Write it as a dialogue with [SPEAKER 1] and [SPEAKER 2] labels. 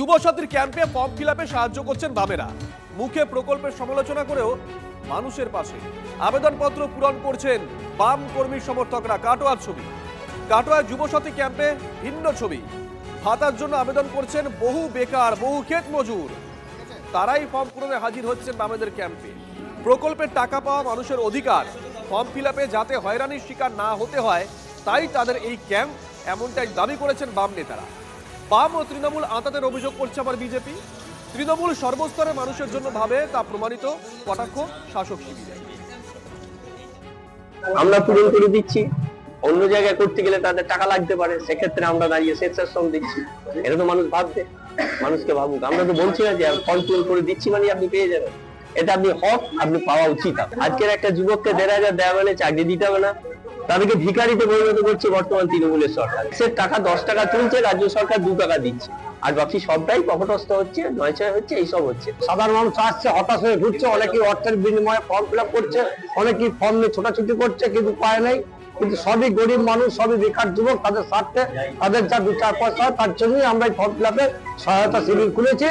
[SPEAKER 1] যুবসাথীর ক্যাম্পে form fill আপে সাহায্য করছেন বামেরা। মুখে প্রকল্পের সমালোচনা করেও মানুষের পাশে আবেদনপত্র পূরণ করছেন বাম কর্মী সমর্থকরা। কাটোয়ার ছবি, কাটোয়ার যুবসাথী ক্যাম্পে ভিন্ন ছবি। ভাতার জন্য আবেদন করছেন বহু বেকার, বহু ক্ষেত মজুর। তারাই ফর্ম পূরণে হাজির হচ্ছেন বামেদের ক্যাম্পে। প্রকল্পের টাকা পাওয়া মানুষের অধিকার, ফর্ম ফিল আপে যাতে হয়রানির শিকার না হতে হয় তাই তাদের এই ক্যাম্প, এমনটাই দাবি করেছেন বাম নেতারা। বাম ও তৃণমূল আঁতাতের অভিযোগ করছে আবার বিজেপি। তৃণমূল সর্বস্তরের মানুষের জন্য ভাবে, তা প্রমাণিত কটাক্ষ শাসক শিবিরে।
[SPEAKER 2] আমরা পূরণ করে দিচ্ছি, অন্য জায়গায় করতে গেলে তাদের টাকা লাগতে পারে, সেক্ষেত্রে আমরা দাঁড়িয়ে স্বেচ্ছাশ্রম দিচ্ছি। এটা তো মানুষ ভাববে, মানুষকে ভাবুক। আমরা তো বলছি না যে ফর্ম পূরণ করে দিচ্ছি মানে আপনি পেয়ে যাবেন। এটা আপনি হক, আপনি পাওয়া উচিত। আজকের একটা যুবককে ১,৫০০ দেওয়া মানে চাকরি দিতে হবে না, তাদেরকে ভিখারিতে পরিণত করছে বর্তমান তৃণমূলের সরকার। সে টাকা ১০ টাকা তুলছে, রাজ্য সরকার ২ টাকা দিচ্ছে, আর বাকি সবটাই পকেটস্থ হচ্ছে, নয়ছয় হচ্ছে, এইসব হচ্ছে।
[SPEAKER 3] সাধারণ মানুষ আসছে, হতাশ হয়ে ঘুরছে, অনেকেই অর্থের বিনিময়ে ফর্ম ফিল আপ করছে, অনেকেই ফর্ম নিয়ে ছোটাছুটি করছে, কিন্তু পায় নাই। কিন্তু সবই গরিব মানুষ, সবই বেকার যুবক, তাদের স্বার্থে তাদের যা ২-৪ পয়সা, তার জন্যই আমরা এই ফর্ম ফিল আপে সহায়তা শিবির খুলেছি।